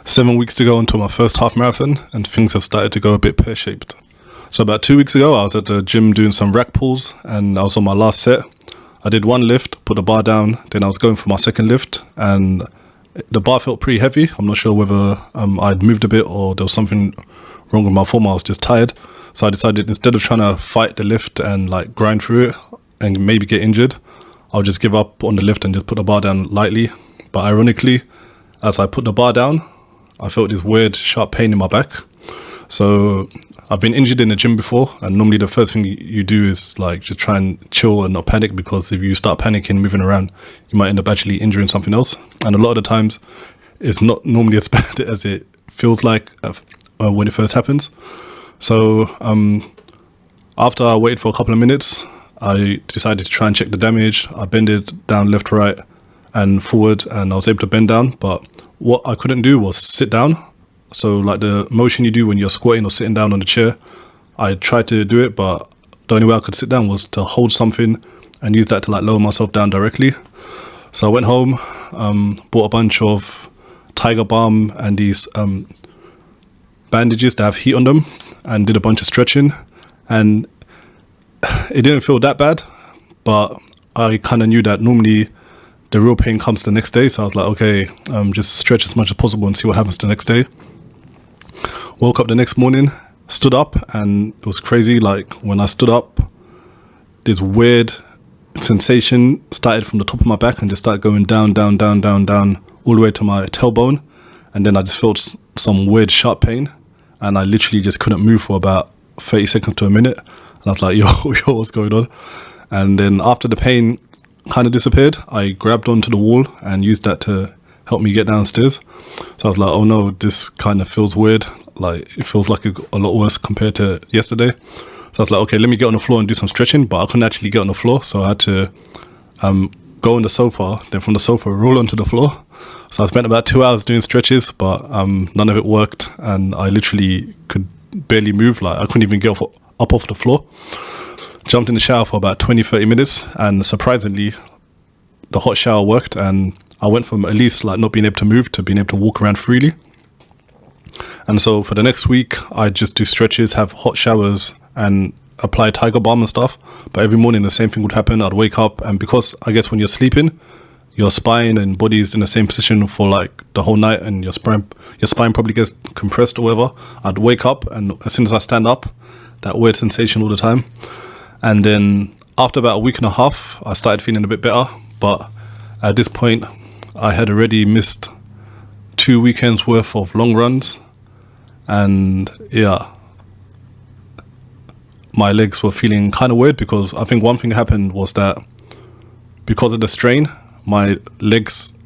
7 weeks to go until my first half marathon, and things have started to go a bit pear-shaped. So about 2 weeks ago, I was at the gym doing some rack pulls, and I was on my last set. I did one lift, put the bar down, then I was going for my second lift, and the bar felt pretty heavy. I'm not sure whether I'd moved a bit or there was something wrong with my form. I was just tired. So I decided, instead of trying to fight the lift and like grind through it and maybe get injured, I'll just give up on the lift and just put the bar down lightly. But ironically, as I put the bar down, I felt this weird sharp pain in my back. So I've been injured in the gym before, and normally the first thing you do is like just try and chill and not panic, because if you start panicking, moving around, you might end up actually injuring something else. And a lot of the times it's not normally as bad as it feels like when it first happens. So after I waited for a couple of minutes, I decided to try and check the damage. I bended down left, right and forward, and I was able to bend down, but what I couldn't do was sit down. So like the motion you do when you're squatting or sitting down on the chair, I tried to do it, but the only way I could sit down was to hold something and use that to like lower myself down directly. So I went home, bought a bunch of Tiger Balm and these bandages that have heat on them, and did a bunch of stretching, and it didn't feel that bad, but I kind of knew that normally the real pain comes the next day. So I was like, okay, just stretch as much as possible and see what happens the next day. Woke up the next morning, stood up, and it was crazy. Like when I stood up, this weird sensation started from the top of my back and just started going down, down, down, down, down, all the way to my tailbone. And then I just felt some weird sharp pain, and I literally just couldn't move for about 30 seconds to a minute. And I was like, yo, what's going on? And then after the pain kind of disappeared, I grabbed onto the wall and used that to help me get downstairs. So I was like, oh no, this kind of feels weird. Like it feels like it's a lot worse compared to yesterday. So I was like, okay, let me get on the floor and do some stretching, but I couldn't actually get on the floor. So I had to go on the sofa, then from the sofa roll onto the floor. So I spent about 2 hours doing stretches, but none of it worked, and I literally could barely move. Like I couldn't even get up off the floor. Jumped in the shower for about 20-30 minutes, and surprisingly the hot shower worked, and I went from at least like not being able to move to being able to walk around freely. And so for the next week, I just do stretches, have hot showers and apply Tiger Balm and stuff. But every morning the same thing would happen. I'd wake up, and because I guess when you're sleeping, your spine and body is in the same position for like the whole night, and your spine probably gets compressed or whatever. I'd wake up, and as soon as I stand up, that weird sensation all the time. And then after about a week and a half, I started feeling a bit better. But at this point, I had already missed 2 weekends worth of long runs. And yeah, my legs were feeling kind of weird, because I think one thing happened was that because of the strain, my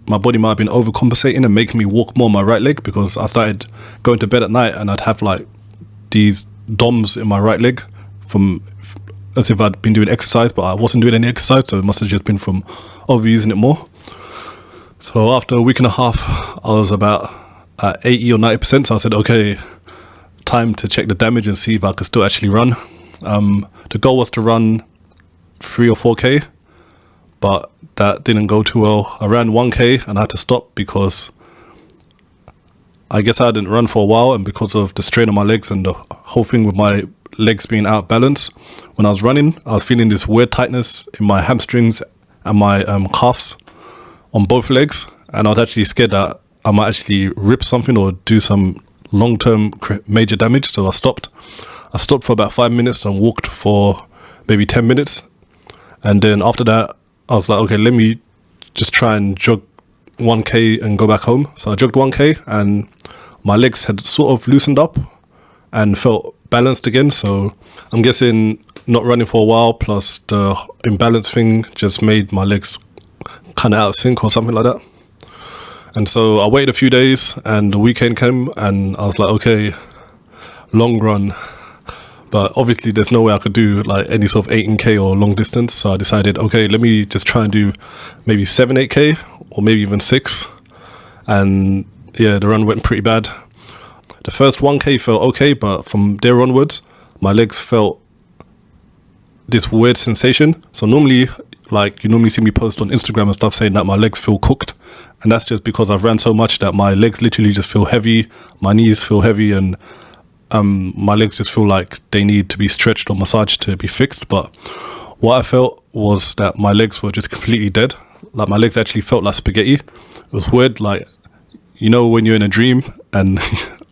body might have been overcompensating and making me walk more on my right leg, because I started going to bed at night and I'd have like these DOMs in my right leg from as if I'd been doing exercise, but I wasn't doing any exercise, so it must have just been from overusing it more. So after a week and a half, I was about at 80 or 90%. So I said, okay, time to check the damage and see if I could still actually run. The goal was to run 3 or 4K, but that didn't go too well. I ran 1K and I had to stop because I guess I hadn't run for a while, and because of the strain on my legs and the whole thing with my legs being out of balance, when I was running, I was feeling this weird tightness in my hamstrings and my calves on both legs, and I was actually scared that I might actually rip something or do some long-term major damage. So I stopped for about 5 minutes and walked for maybe 10 minutes, and then after that I was like, okay, let me just try and jog 1K and go back home. So I jogged 1K, and my legs had sort of loosened up and felt balanced again. So I'm guessing not running for a while plus the imbalance thing just made my legs kind of out of sync or something like that. And so I waited a few days, and the weekend came, and I was like, okay, long run. But obviously there's no way I could do like any sort of 18K or long distance. So I decided, okay, let me just try and do maybe 7-8K or maybe even 6. And yeah, the run went pretty bad. The first 1K felt okay, but from there onwards, my legs felt this weird sensation. So normally Like, you normally see me post on Instagram and stuff saying that my legs feel cooked, and that's just because I've ran so much that my legs literally just feel heavy, my knees feel heavy, and my legs just feel like they need to be stretched or massaged to be fixed. But what I felt was that my legs were just completely dead. Like, my legs actually felt like spaghetti. It was weird. Like, you know when you're in a dream, and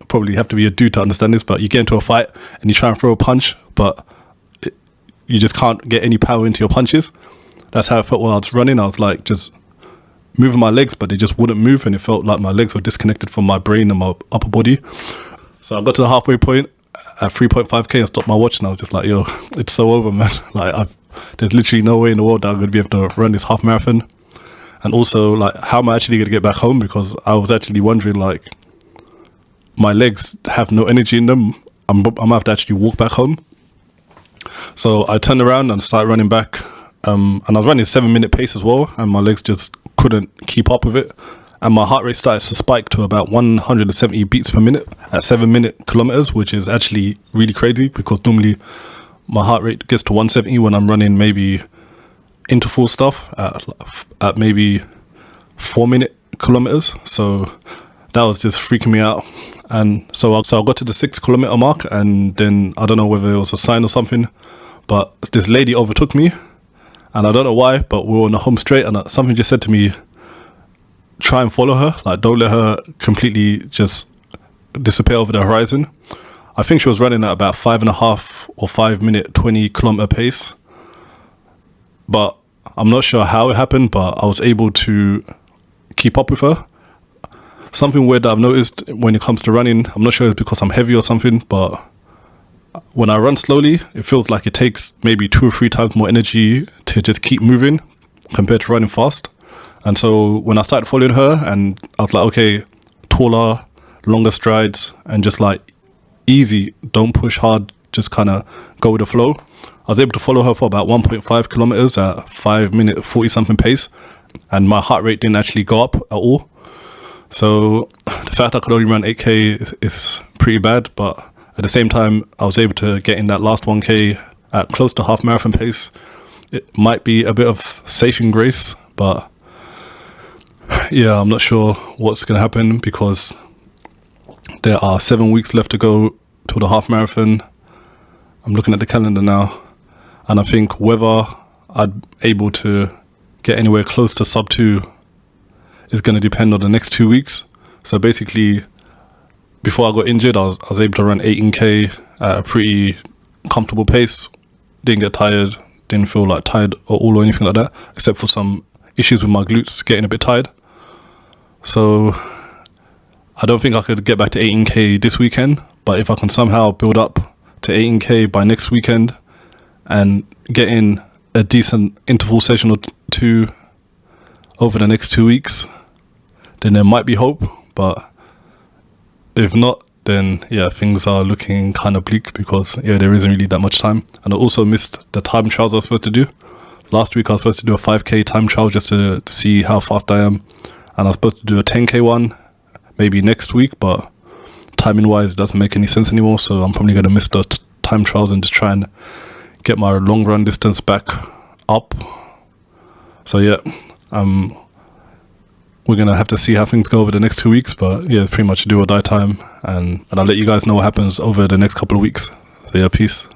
probably have to be a dude to understand this, but you get into a fight and you try and throw a punch, but you just can't get any power into your punches. That's how I felt while I was running. I was like just moving my legs, but they just wouldn't move, and it felt like my legs were disconnected from my brain and my upper body. So I got to the halfway point at 3.5k and stopped my watch, and I was just like, yo, it's so over, man. Like, there's literally no way in the world that I'm going to be able to run this half marathon. And also, like, how am I actually going to get back home? Because I was actually wondering, like, my legs have no energy in them. I'm going to have to actually walk back home. So I turned around and started running back. And I was running a 7-minute pace as well, and my legs just couldn't keep up with it. And my heart rate started to spike to about 170 beats per minute at 7-minute kilometers, which is actually really crazy, because normally my heart rate gets to 170 when I'm running maybe interval stuff at maybe 4-minute kilometers. So that was just freaking me out. And so I got to the 6-kilometer mark, and then I don't know whether it was a sign or something, but this lady overtook me, and I don't know why, but we were on the home straight, and something just said to me, try and follow her. Like, don't let her completely just disappear over the horizon. I think she was running at about 5.5 or 5-minute 20-kilometer pace, but I'm not sure how it happened, but I was able to keep up with her. Something weird that I've noticed when it comes to running, I'm not sure it's because I'm heavy or something, but when I run slowly, it feels like it takes maybe 2 or 3 times more energy to just keep moving compared to running fast. And so when I started following her, and I was like, okay, taller, longer strides, and just like easy, don't push hard, just kind of go with the flow. I was able to follow her for about 1.5 kilometers at 5-minute 40-something pace, and my heart rate didn't actually go up at all. So the fact I could only run 8k is pretty bad, but at the same time, I was able to get in that last 1k at close to half marathon pace. It might be a bit of saving grace, but yeah, I'm not sure what's going to happen, because there are 7 weeks left to go to the half marathon. I'm looking at the calendar now, and I think whether I'm able to get anywhere close to sub 2 is going to depend on the next 2 weeks. So basically, before I got injured, I was able to run 18k at a pretty comfortable pace. Didn't get tired, didn't feel like tired at all or anything like that, except for some issues with my glutes getting a bit tired. So I don't think I could get back to 18k this weekend, but if I can somehow build up to 18k by next weekend and get in a decent interval session or 2 over the next 2 weeks, then there might be hope. But if not, then yeah, things are looking kind of bleak, because yeah, there isn't really that much time. And I also missed the time trials I was supposed to do. Last week I was supposed to do a 5k time trial just to see how fast I am, and I was supposed to do a 10k one maybe next week, but timing wise it doesn't make any sense anymore, so I'm probably going to miss those time trials and just try and get my long run distance back up. So yeah, we're going to have to see how things go over the next 2 weeks, but yeah, it's pretty much do or die time, and I'll let you guys know what happens over the next couple of weeks. So yeah, peace.